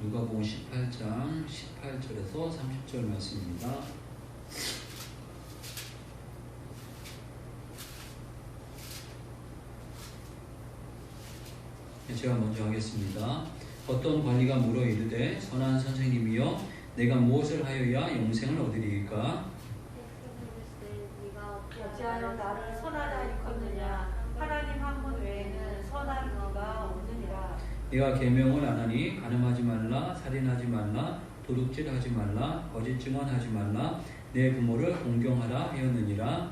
누가복음 18장 18절에서 30절 말씀입니다. 제가 먼저 하겠습니다. 어떤 관리가 물어 이르되 선한 선생님이여 내가 무엇을 하여야 영생을 얻으리이까? 어찌하여 나를 선하다 일컫느냐? 하나님 한 분 외에는 선한 이가 없느니라. 네가 계명을 안 하니 간음하지 말라, 살인하지 말라, 도둑질하지 말라, 거짓 증언하지 말라, 내 부모를 공경하라 하였느니라.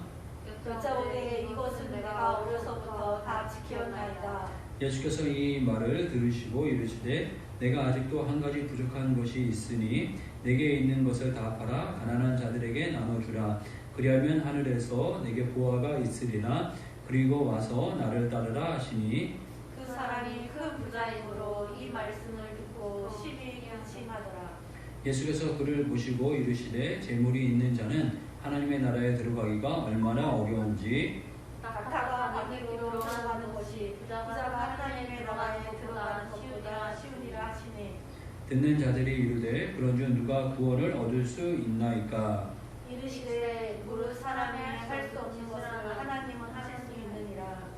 여짜오되 이것은 내가 어려서부터 다 지켰나이다. 예수께서 이 말을 들으시고 이르시되 내가 아직도 한 가지 부족한 것이 있으니 내게 있는 것을 다 팔아 가난한 자들에게 나눠주라. 그리하면 하늘에서 내게 보화가 있으리라. 그리고 와서 나를 따르라 하시니 그 사람이 큰 부자이므로 이 말씀을 듣고 심히 근심하더라. 예수께서 그를 보시고 이르시되 재물이 있는 자는 하나님의 나라에 들어가기가 얼마나 어려운지 낙타가 바퀴로 들어가는 것이 부자가 하나님의 나라에 들어가는 것보다 쉬우니라 하시니 듣는 자들이 이르되 그런즉 누가 구원을 얻을 수 있나이까? 이르시되 무릇 사람이 할 수 없는 것을 하나님은 하실 수 있느니라.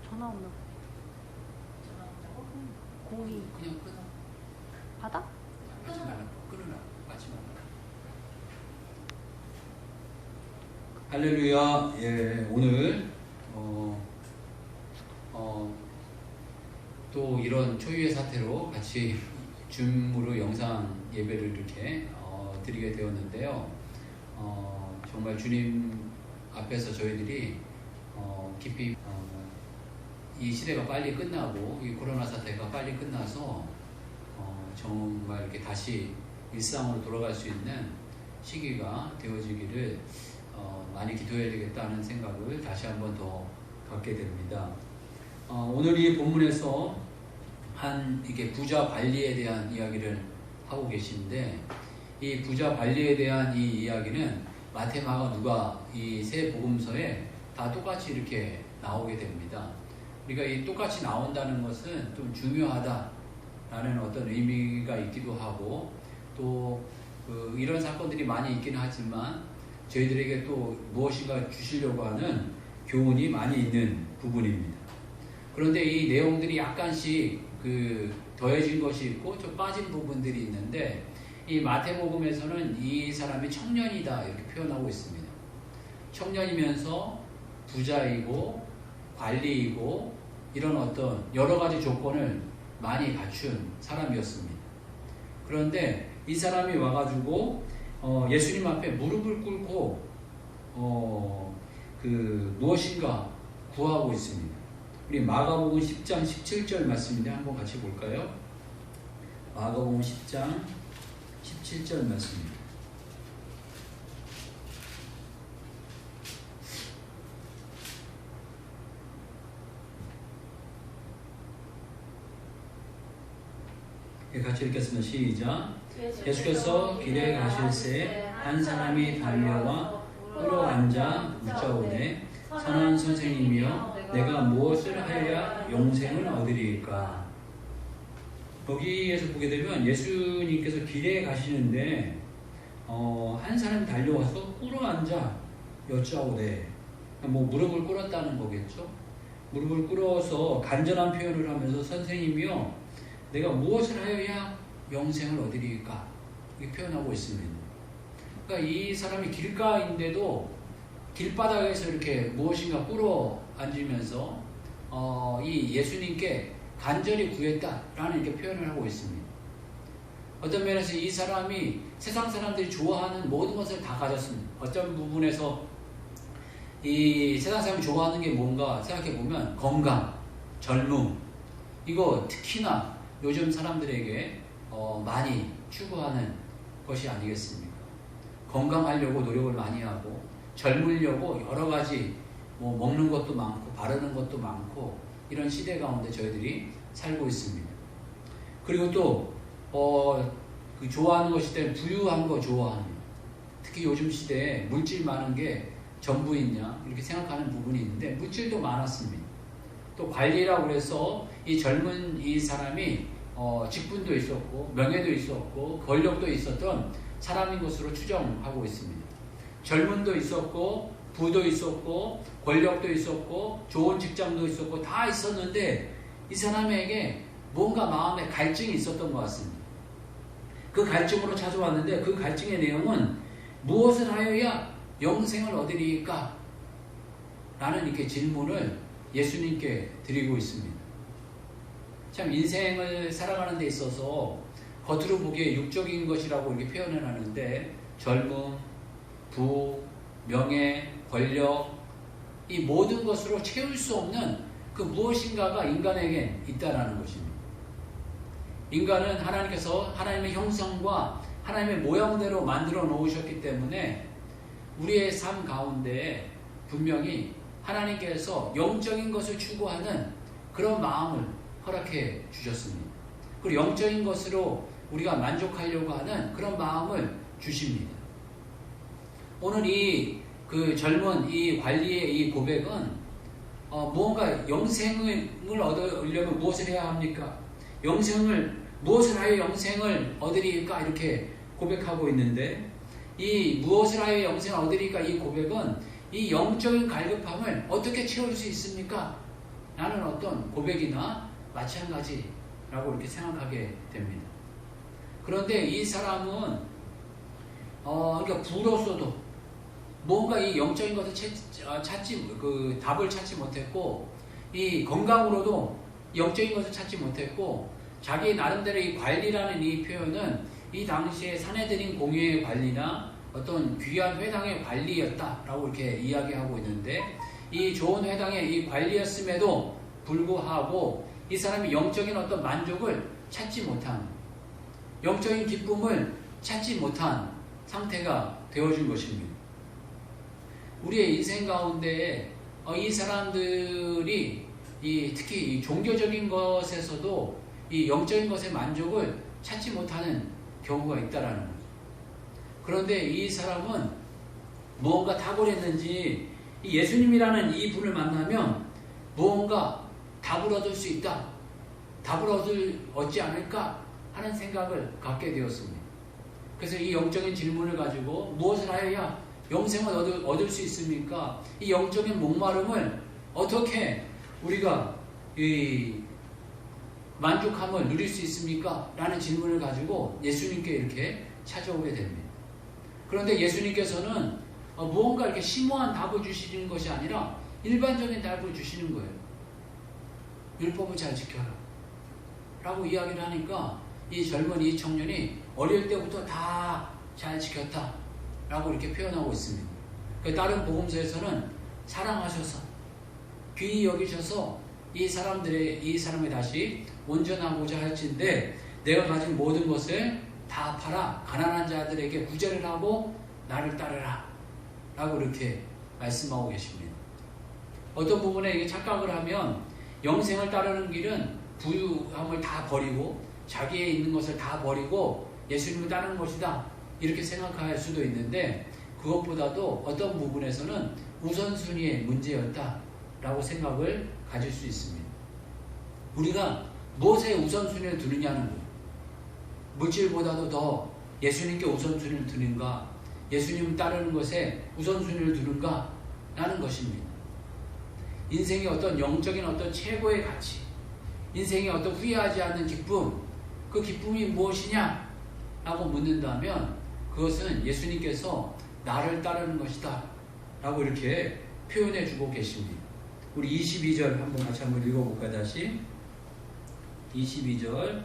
전화 온다. 공이 그냥 끊어. 받아? 하지 말라. 끊으라. 하지 말라. 할렐루야. 예, 오늘 또 이런 초유의 사태로 같이 줌으로 영상 예배를 이렇게 드리게 되었는데요. 정말 주님 앞에서 저희들이 깊이 이 시대가 빨리 끝나고 이 코로나 사태가 빨리 끝나서 정말 이렇게 다시 일상으로 돌아갈 수 있는 시기가 되어지기를 많이 기도해야 되겠다는 생각을 다시 한번 더 갖게 됩니다. 오늘 이 본문에서 이게 부자 관리에 대한 이야기를 하고 계신데 이 부자 관리에 대한 이 이야기는 마태, 마가, 누가 이 세 복음서에 다 똑같이 이렇게 나오게 됩니다. 우리가 이 똑같이 나온다는 것은 좀 중요하다라는 어떤 의미가 있기도 하고 또 이런 사건들이 많이 있기는 하지만 저희들에게 또 무엇인가 주시려고 하는 교훈이 많이 있는 부분입니다. 그런데 이 내용들이 약간씩 더해진 것이 있고 좀 빠진 부분들이 있는데 이 마태복음에서는 이 사람이 청년이다 이렇게 표현하고 있습니다. 청년이면서 부자이고 관리이고 이런 어떤 여러 가지 조건을 많이 갖춘 사람이었습니다. 그런데 이 사람이 와가지고 예수님 앞에 무릎을 꿇고 무엇인가 구하고 있습니다. 우리 마가복음 10장 17절 말씀인데 한번 같이 볼까요? 마가복음 10장 17절 말씀입니다. 같이 읽겠습니다. 시작. 예수께서 길에 가실새 한 사람이 달려와 꿇어 앉아 묻자오되 선한 선생님이여 내가 무엇을 하여야 영생을 얻으리이까? 여기에서 보게 되면 예수님께서 길에 가시는데 한 사람이 달려와서 꿇어 앉아 여짜오되 무릎을 꿇었다는 거겠죠. 무릎을 꿇어서 간절한 표현을 하면서 선생님이여 내가 무엇을 하여야 영생을 얻으리이까? 이렇게 표현하고 있습니다. 그러니까 이 사람이 길가인데도 길바닥에서 이렇게 무엇인가 꿇어 앉으면서 이 예수님께 간절히 구했다라는 이렇게 표현을 하고 있습니다. 어떤 면에서 이 사람이 세상 사람들이 좋아하는 모든 것을 다 가졌습니다. 어떤 부분에서 이 세상 사람이 좋아하는 게 뭔가 생각해 보면 건강, 젊음, 이거 특히나 요즘 사람들에게 많이 추구하는 것이 아니겠습니까? 건강하려고 노력을 많이 하고 젊으려고 여러 가지 뭐 먹는 것도 많고 바르는 것도 많고 이런 시대 가운데 저희들이 살고 있습니다. 그리고 또 그 좋아하는 것이 때문에 부유한 거 좋아합니다. 특히 요즘 시대에 물질 많은 게 전부있냐 이렇게 생각하는 부분이 있는데 물질도 많았습니다. 또 관리라고 해서 이 젊은 이 사람이 직분도 있었고 명예도 있었고 권력도 있었던 사람인 것으로 추정하고 있습니다. 젊음도 있었고 부도 있었고 권력도 있었고 좋은 직장도 있었고 다 있었는데 이 사람에게 뭔가 마음에 갈증이 있었던 것 같습니다. 그 갈증으로 찾아왔는데 그 갈증의 내용은 무엇을 하여야 영생을 얻으리까? 라는 이렇게 질문을 예수님께 드리고 있습니다. 참 인생을 살아가는 데 있어서 겉으로 보기에 육적인 것이라고 이렇게 표현을 하는데 젊음, 부, 명예, 권력 이 모든 것으로 채울 수 없는 그 무엇인가가 인간에게 있다라는 것입니다. 인간은 하나님께서 하나님의 형상과 하나님의 모양대로 만들어 놓으셨기 때문에 우리의 삶 가운데 분명히 하나님께서 영적인 것을 추구하는 그런 마음을 허락해 주셨습니다. 그리고 영적인 것으로 우리가 만족하려고 하는 그런 마음을 주십니다. 오늘 그 젊은 이 관리의 이 고백은 무언가 영생을 얻으려면 무엇을 해야 합니까? 무엇을 하여 영생을 얻으리까? 이렇게 고백하고 있는데 이 무엇을 하여 영생을 얻으리까? 이 고백은 이 영적인 갈급함을 어떻게 채울 수 있습니까? 라는 어떤 고백이나 마찬가지라고 이렇게 생각하게 됩니다. 그런데 이 사람은 그러니까 부로서도 뭔가 이 영적인 것을 답을 찾지 못했고 이 건강으로도 영적인 것을 찾지 못했고 자기 나름대로 이 관리라는 이 표현은 이 당시에 사내들인 공회의 관리나 어떤 귀한 회당의 관리였다라고 이렇게 이야기하고 있는데 이 좋은 회당의 이 관리였음에도 불구하고 이 사람이 영적인 어떤 만족을 찾지 못한 영적인 기쁨을 찾지 못한 상태가 되어준 것입니다. 우리의 인생 가운데 이 사람들이 특히 이 종교적인 것에서도 이 영적인 것의 만족을 찾지 못하는 경우가 있다라는 거죠. 그런데 이 사람은 무언가 탁월했는지 이 예수님이라는 이 분을 만나면 무언가 답을 얻을 수 있다, 답을 얻지 않을까 하는 생각을 갖게 되었습니다. 그래서 이 영적인 질문을 가지고 무엇을 하여야 영생을 얻을 수 있습니까? 이 영적인 목마름을 어떻게 우리가 이 만족함을 누릴 수 있습니까? 라는 질문을 가지고 예수님께 이렇게 찾아오게 됩니다. 그런데 예수님께서는 무언가 이렇게 심오한 답을 주시는 것이 아니라 일반적인 답을 주시는 거예요. 율법을 잘 지켜라 라고 이야기를 하니까 이 젊은 이 청년이 어릴 때부터 다 잘 지켰다 라고 이렇게 표현하고 있습니다. 다른 복음서에서는 사랑하셔서 귀히 여기셔서 이 사람에 다시 온전하고자 할진대 내가 가진 모든 것을 다 팔아 가난한 자들에게 구제를 하고 나를 따르라 라고 이렇게 말씀하고 계십니다. 어떤 부분에 이게 착각을 하면 영생을 따르는 길은 부유함을 다 버리고 자기에 있는 것을 다 버리고 예수님을 따르는 것이다 이렇게 생각할 수도 있는데 그것보다도 어떤 부분에서는 우선순위의 문제였다라고 생각을 가질 수 있습니다. 우리가 무엇에 우선순위를 두느냐는 거예요. 물질보다도 더 예수님께 우선순위를 두는가, 예수님을 따르는 것에 우선순위를 두는가 라는 것입니다. 인생의 어떤 영적인 어떤 최고의 가치, 인생의 어떤 후회하지 않는 기쁨, 그 기쁨이 무엇이냐 라고 묻는다면 그것은 예수님께서 나를 따르는 것이다 라고 이렇게 표현해 주고 계십니다. 우리 22절 같이 한번 읽어볼까요? 다시 22절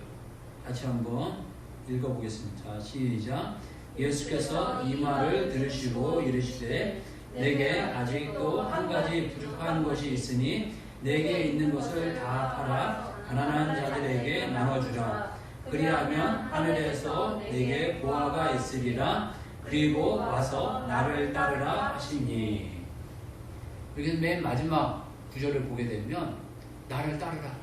같이 한번 읽어보겠습니다. 자, 시작. 예수께서 이 말을 들으시고 이르시되 내게 아직도 한 가지 부족한 것이 있으니 내게 있는 것을 다 팔아 가난한 자들에게 나눠주라. 그리하면 하늘에서 내게 보화가 있으리라. 그리고 와서 나를 따르라 하시니. 여기 맨 마지막 구절을 보게 되면 나를 따르라.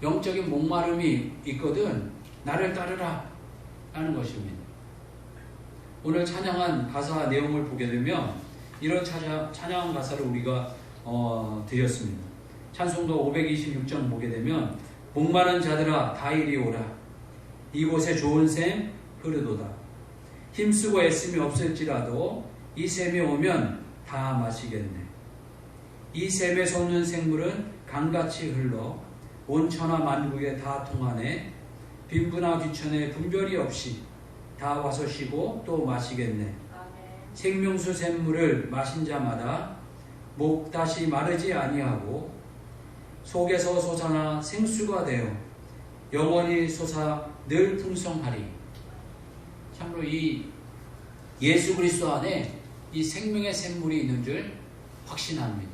영적인 목마름이 있거든 나를 따르라 라는 것입니다. 오늘 찬양한 가사 내용을 보게 되면 이런 찬양한 가사를 우리가 드렸습니다. 찬송가 526장 보게 되면 목마른 자들아 다 이리 오라. 이곳에 좋은 샘 흐르도다. 힘쓰고 애씀이 없을지라도 이 샘이 오면 다 마시겠네. 이 샘에 솟는 생물은 강같이 흘러 온 천하 만국에 다 통하네. 빈부나 귀천에 분별이 없이 다 와서 쉬고 또 마시겠네. 생명수 샘물을 마신 자마다 목 다시 마르지 아니하고 속에서 솟아나 생수가 되어 영원히 솟아 늘 풍성하리. 참으로 이 예수 그리스도 안에 이 생명의 샘물이 있는 줄 확신합니다.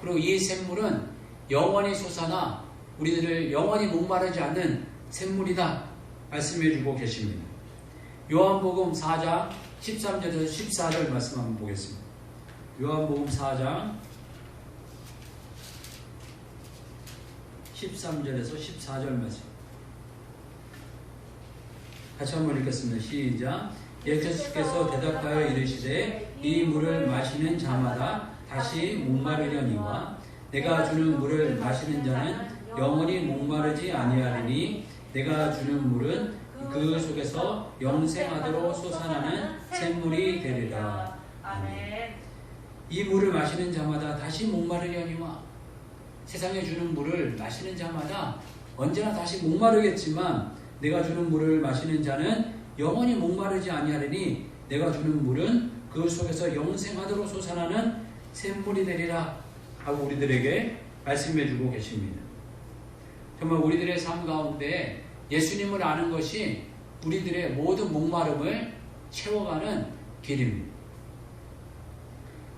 그리고 이 샘물은 영원히 솟아나 우리들을 영원히 목마르지 않는 샘물이다 말씀해 주고 계십니다. 요한복음 4장 13절에서 14절 말씀 한번 보겠습니다. 요한복음 4장 13절에서 14절 말씀 같이 한번 읽겠습니다. 시작. 예수께서 대답하여 이르시되 이 물을 마시는 자마다 다시 목마르려니와 내가 주는 물을 마시는 자는 영원히 목마르지 아니하리니 내가 주는 물은 그 속에서 영생하도록 솟아나는 샘물이 되리라. 아멘. 이 물을 마시는 자마다 다시 목마르려니와 세상에 주는 물을 마시는 자마다 언제나 다시 목마르겠지만 내가 주는 물을 마시는 자는 영원히 목마르지 아니하리니 내가 주는 물은 그 속에서 영생하도록 솟아나는 샘물이 되리라 하고 우리들에게 말씀해 주고 계십니다. 정말 우리들의 삶 가운데 예수님을 아는 것이 우리들의 모든 목마름을 채워가는 길입니다.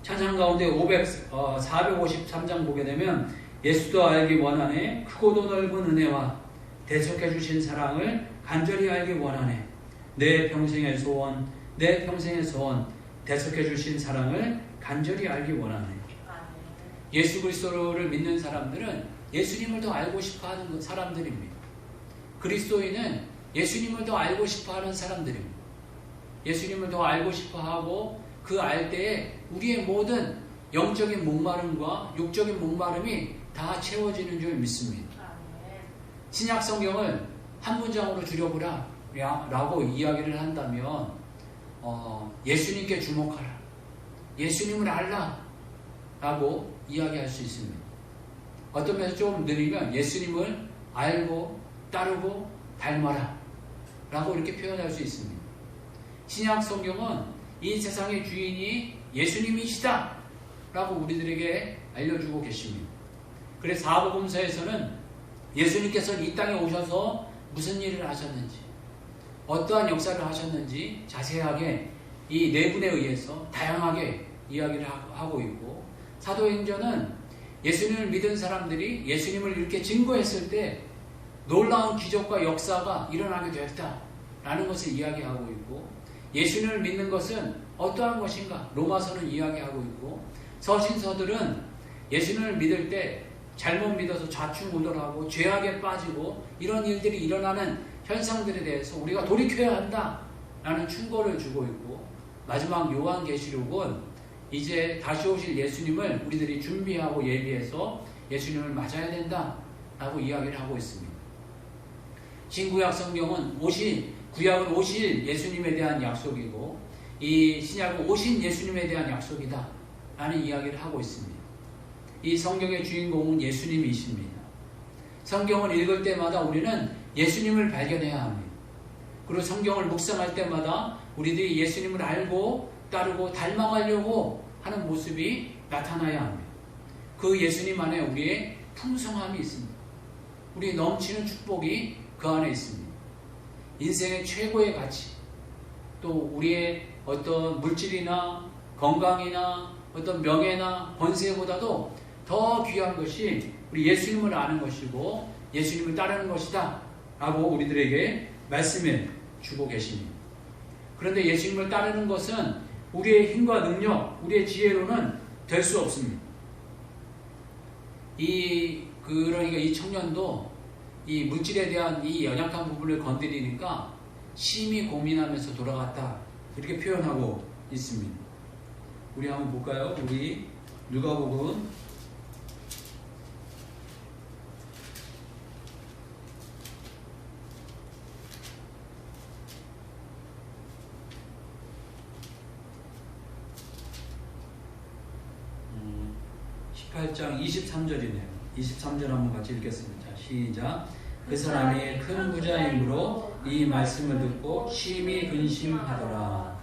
찬양 가운데 453장 보게 되면 예수도 알기 원하네. 크고도 넓은 은혜와 대속해 주신 사랑을 간절히 알기 원하네. 내 평생의 소원, 내 평생의 소원, 대속해 주신 사랑을 간절히 알기 원하네. 예수 그리스도를 믿는 사람들은 예수님을 더 알고 싶어하는 사람들입니다. 그리스도인은 예수님을 더 알고 싶어하는 사람들입니다. 예수님을 더 알고 싶어하고 그 알 때에 우리의 모든 영적인 목마름과 육적인 목마름이 다 채워지는 줄 믿습니다. 신약 성경을 한 문장으로 줄여보라 라고 이야기를 한다면 예수님께 주목하라, 예수님을 알라 라고 이야기할 수 있습니다. 어떤 면에서 좀 느리면 예수님을 알고 따르고 닮아라 라고 이렇게 표현할 수 있습니다. 신약 성경은 이 세상의 주인이 예수님이시다 라고 우리들에게 알려주고 계십니다. 그래서 사복음서에서는 예수님께서 이 땅에 오셔서 무슨 일을 하셨는지, 어떠한 역사를 하셨는지 자세하게 이 내분에 의해서 다양하게 이야기를 하고 있고, 사도행전은 예수님을 믿은 사람들이 예수님을 이렇게 증거했을 때 놀라운 기적과 역사가 일어나게 되었다라는 것을 이야기하고 있고, 예수님을 믿는 것은 어떠한 것인가 로마서는 이야기하고 있고, 서신서들은 예수님을 믿을 때 잘못 믿어서 좌충우돌하고 죄악에 빠지고 이런 일들이 일어나는 현상들에 대해서 우리가 돌이켜야 한다라는 충고를 주고 있고, 마지막 요한계시록은 이제 다시 오실 예수님을 우리들이 준비하고 예비해서 예수님을 맞아야 된다라고 이야기를 하고 있습니다. 신구약 성경은 구약은 오실 예수님에 대한 약속이고, 이 신약은 오신 예수님에 대한 약속이다 라는 이야기를 하고 있습니다. 이 성경의 주인공은 예수님이십니다. 성경을 읽을 때마다 우리는 예수님을 발견해야 합니다. 그리고 성경을 묵상할 때마다 우리들이 예수님을 알고 따르고 닮아가려고 하는 모습이 나타나야 합니다. 그 예수님 안에 우리의 풍성함이 있습니다. 우리의 넘치는 축복이 그 안에 있습니다. 인생의 최고의 가치, 또 우리의 어떤 물질이나 건강이나 어떤 명예나 권세보다도 더 귀한 것이 우리 예수님을 아는 것이고 예수님을 따르는 것이다 라고 우리들에게 말씀해 주고 계십니다. 그런데 예수님을 따르는 것은 우리의 힘과 능력, 우리의 지혜로는 될 수 없습니다. 그러니까 이 청년도 이 물질에 대한 이 연약한 부분을 건드리니까 심히 고민하면서 돌아갔다 이렇게 표현하고 있습니다. 우리 한번 볼까요? 우리 누가복음 18장 23절이네요. 23절 한번 같이 읽겠습니다. 시작. 그 사람이 큰 부자이므로 이 말씀을 듣고 심히 근심하더라.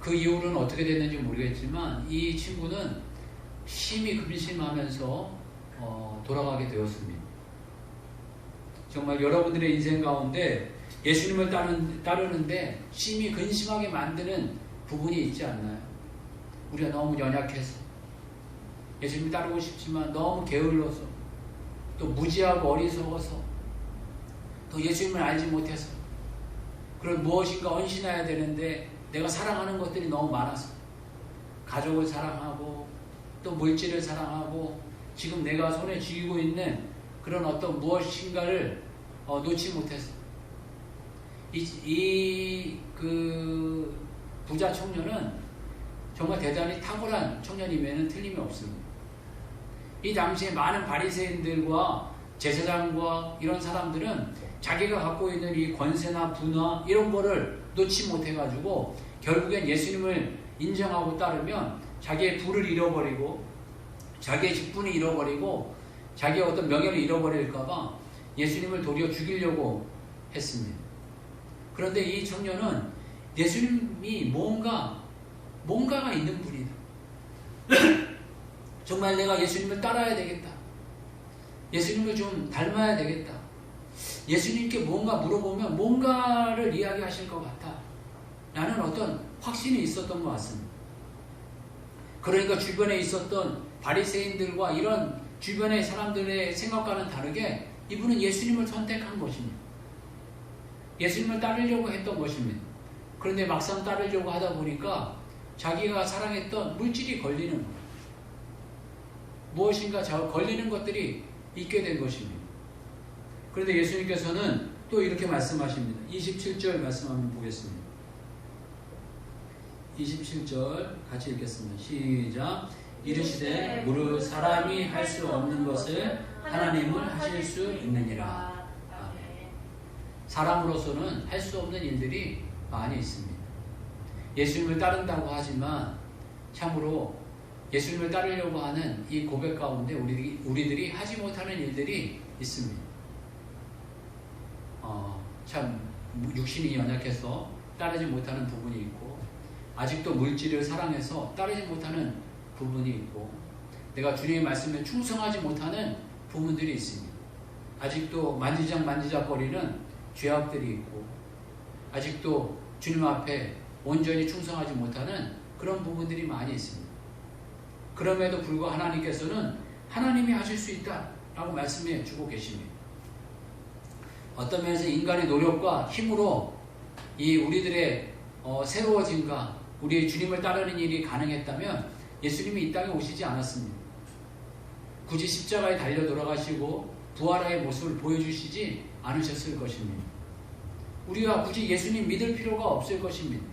그 이후로는 어떻게 됐는지 모르겠지만 이 친구는 심히 근심하면서 돌아가게 되었습니다. 정말 여러분들의 인생 가운데 예수님을 따르는데 심히 근심하게 만드는 부분이 있지 않나요? 우리가 너무 연약해서 예수님 따르고 싶지만 너무 게을러서 또 무지하고 어리석어서 또 예수님을 알지 못해서 그런 무엇인가 헌신해야 되는데 내가 사랑하는 것들이 너무 많아서 가족을 사랑하고 또 물질을 사랑하고 지금 내가 손에 쥐고 있는 그런 어떤 무엇인가를 놓지 못해서 그 부자 청년은 정말 대단히 탁월한 청년임에는 틀림이 없습니다. 이 당시에 많은 바리새인들과 제사장과 이런 사람들은 자기가 갖고 있는 이 권세나 부나 이런 거를 놓지 못해가지고 결국엔 예수님을 인정하고 따르면 자기의 부를 잃어버리고 자기의 직분을 잃어버리고 자기의 어떤 명예를 잃어버릴까봐 예수님을 도리어 죽이려고 했습니다. 그런데 이 청년은 예수님이 뭔가가 있는 분이다. 정말 내가 예수님을 따라야 되겠다. 예수님을 좀 닮아야 되겠다. 예수님께 뭔가 물어보면 뭔가를 이야기하실 것 같다. 라는 어떤 확신이 있었던 것 같습니다. 그러니까 주변에 있었던 바리새인들과 이런 주변의 사람들의 생각과는 다르게 이분은 예수님을 선택한 것입니다. 예수님을 따르려고 했던 것입니다. 그런데 막상 따르려고 하다 보니까 자기가 사랑했던 물질이 걸리는 거예요. 무엇인가 걸리는 것들이 있게 된 것입니다. 그런데 예수님께서는 또 이렇게 말씀하십니다. 27절 말씀 한번 보겠습니다. 27절 같이 읽겠습니다. 시작. 이르시되 무릇 사람이 할 수 없는 것을 하나님은 하실 수 있느니라. 아멘. 사람으로서는 할 수 없는 일들이 많이 있습니다. 예수님을 따른다고 하지만 참으로 예수님을 따르려고 하는 이 고백 가운데 우리들이 하지 못하는 일들이 있습니다. 참 육신이 연약해서 따르지 못하는 부분이 있고 아직도 물질을 사랑해서 따르지 못하는 부분이 있고 내가 주님의 말씀에 충성하지 못하는 부분들이 있습니다. 아직도 만지작거리는 죄악들이 있고 아직도 주님 앞에 온전히 충성하지 못하는 그런 부분들이 많이 있습니다. 그럼에도 불구하고 하나님께서는 하나님이 하실 수 있다라고 말씀해 주고 계십니다. 어떤 면에서 인간의 노력과 힘으로 이 우리들의 새로워짐과 우리의 주님을 따르는 일이 가능했다면 예수님이 이 땅에 오시지 않았습니다. 굳이 십자가에 달려 돌아가시고 부활의 모습을 보여주시지 않으셨을 것입니다. 우리가 굳이 예수님 믿을 필요가 없을 것입니다.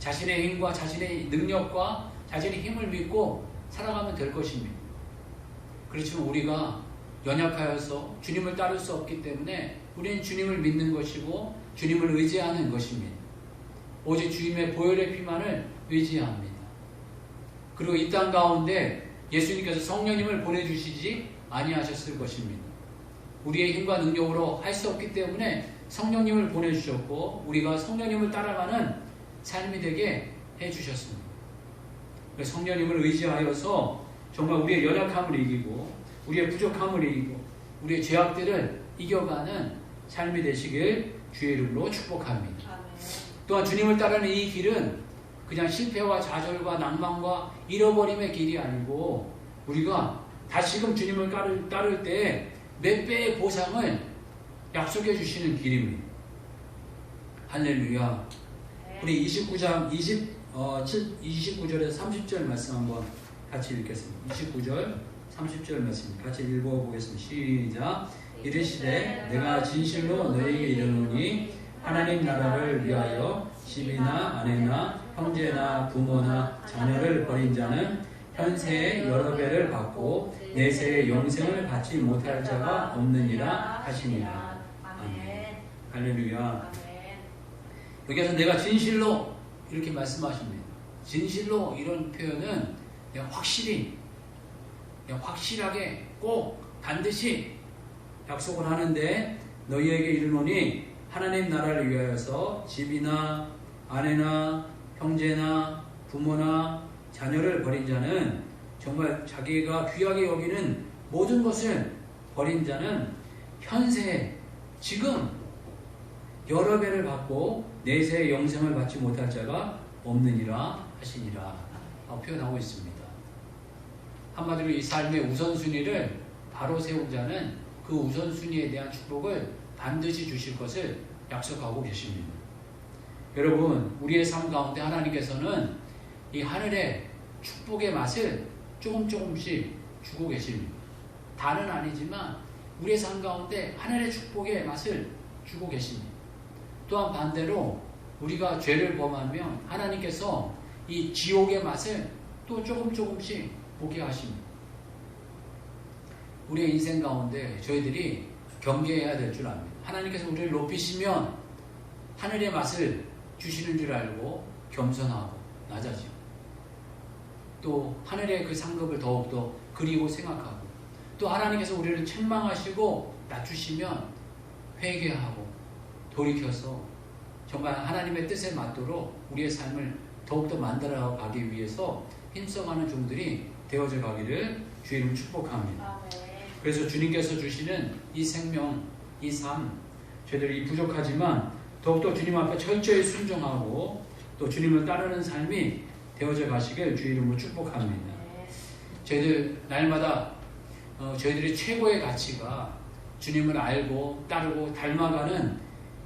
자신의 힘과 자신의 능력과 자신의 힘을 믿고 살아가면 될 것입니다. 그렇지만 우리가 연약하여서 주님을 따를 수 없기 때문에 우리는 주님을 믿는 것이고 주님을 의지하는 것입니다. 오직 주님의 보혈의 피만을 의지합니다. 그리고 이 땅 가운데 예수님께서 성령님을 보내주시지 아니하셨을 것입니다. 우리의 힘과 능력으로 할 수 없기 때문에 성령님을 보내주셨고 우리가 성령님을 따라가는 삶이 되게 해주셨습니다. 성령님을 의지하여서 정말 우리의 연약함을 이기고 우리의 부족함을 이기고 우리의 죄악들을 이겨가는 삶이 되시길 주의 이름으로 축복합니다. 또한 주님을 따르는 이 길은 그냥 실패와 좌절과 낭만과 잃어버림의 길이 아니고 우리가 다시금 주님을 따를 때 몇 배의 보상을 약속해 주시는 길입니다. 할렐루야. 우리 29장 29절에서 30절 말씀 한번 같이 읽겠습니다. 29절 30절 말씀 같이 읽어보겠습니다. 시작. 이르시되 내가 진실로 너희에게 이르노니 하나님 나라를 위하여 집이나 아내나 형제나 부모나 자녀를 버린 자는 현세에 여러 배를 받고 내세에 영생을 받지 못할 자가 없느니라 하시니라. 아멘. 할렐루야. 여기서 내가 진실로 이렇게 말씀하십니다. 진실로 이런 표현은 그냥 확실하게 꼭 반드시 약속을 하는데 너희에게 이르노니 하나님 나라를 위하여서 집이나 아내나 형제나 부모나 자녀를 버린 자는 정말 자기가 귀하게 여기는 모든 것을 버린 자는 현세에 지금 여러 배를 받고 내세의 영생을 받지 못할 자가 없느니라 하시니라 표현하고 있습니다. 한마디로 이 삶의 우선순위를 바로 세운 자는 그 우선순위에 대한 축복을 반드시 주실 것을 약속하고 계십니다. 여러분, 우리의 삶 가운데 하나님께서는 이 하늘의 축복의 맛을 조금씩 주고 계십니다. 다는 아니지만 우리의 삶 가운데 하늘의 축복의 맛을 주고 계십니다. 또한 반대로 우리가 죄를 범하면 하나님께서 이 지옥의 맛을 또 조금씩 보게 하십니다. 우리의 인생 가운데 저희들이 경계해야 될 줄 압니다. 하나님께서 우리를 높이시면 하늘의 맛을 주시는 줄 알고 겸손하고 낮아지고 또 하늘의 그 상급을 더욱더 그리고 생각하고 또 하나님께서 우리를 책망하시고 낮추시면 회개하고 돌이켜서 정말 하나님의 뜻에 맞도록 우리의 삶을 더욱더 만들어 가기 위해서 힘써가는 종들이 되어져 가기를 주의 이름으로 축복합니다. 그래서 주님께서 주시는 이 생명, 이 삶, 저희들이 부족하지만 더욱더 주님 앞에 철저히 순종하고 또 주님을 따르는 삶이 되어져 가시길 주의 이름으로 축복합니다. 저희들 날마다 저희들의 최고의 가치가 주님을 알고 따르고 닮아가는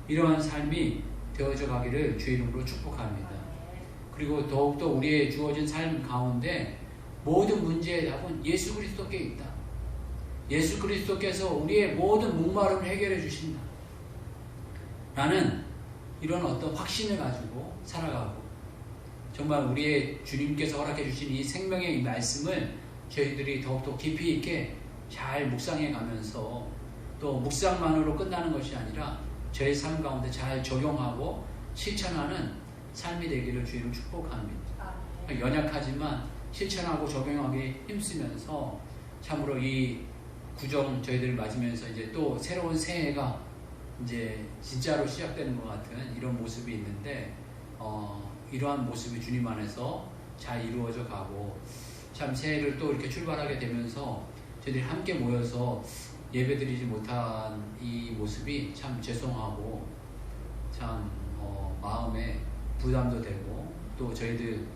이러한 삶이 되어져 가기를 주의 이름으로 축복합니다. 그리고 더욱더 우리의 주어진 삶 가운데 모든 문제의 답은 예수 그리스도께 있다. 예수 그리스도께서 우리의 모든 목마름을 해결해 주신다. 라는 이런 어떤 확신을 가지고 살아가고 정말 우리의 주님께서 허락해 주신 이 생명의 이 말씀을 저희들이 더욱더 깊이 있게 잘 묵상해 가면서 또 묵상만으로 끝나는 것이 아니라 저희 삶 가운데 잘 적용하고 실천하는 삶이 되기를 주의로 축복합니다. 연약하지만 실천하고 적용하기 힘쓰면서 참으로 이 구정 저희들을 맞으면서 이제 또 새로운 새해가 이제 진짜로 시작되는 것 같은 이런 모습이 있는데 이러한 모습이 주님 안에서 잘 이루어져 가고 참 새해를 또 이렇게 출발하게 되면서 저희들이 함께 모여서 예배드리지 못한 이 모습이 참 죄송하고 참 마음에 부담도 되고 또 저희들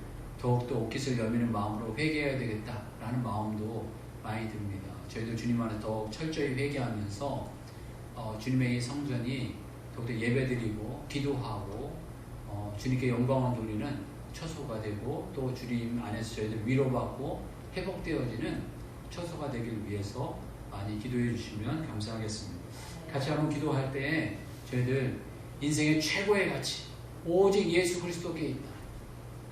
더욱더 옷깃을 여미는 마음으로 회개해야 되겠다라는 마음도 많이 듭니다. 저희도 주님 안에 더욱 철저히 회개하면서 주님의 이 성전이 더욱더 예배드리고 기도하고 주님께 영광을 돌리는 처소가 되고 또 주님 안에서 저희들 위로받고 회복되어지는 처소가 되길 위해서 많이 기도해 주시면 감사하겠습니다. 같이 한번 기도할 때 저희들 인생의 최고의 가치 오직 예수 그리스도께 있다.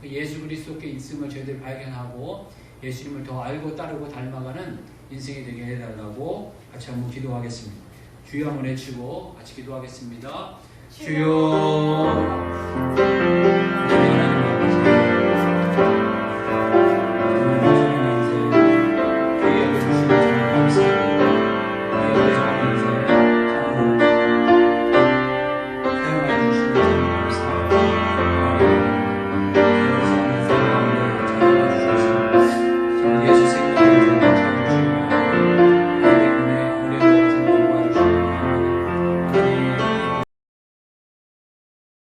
그 예수 그리스도께 있음을 저희들 발견하고 예수님을 더 알고 따르고 닮아가는 인생이 되게 해달라고 같이 한번 기도하겠습니다. 주여 한번 외치고 같이 기도하겠습니다. 주여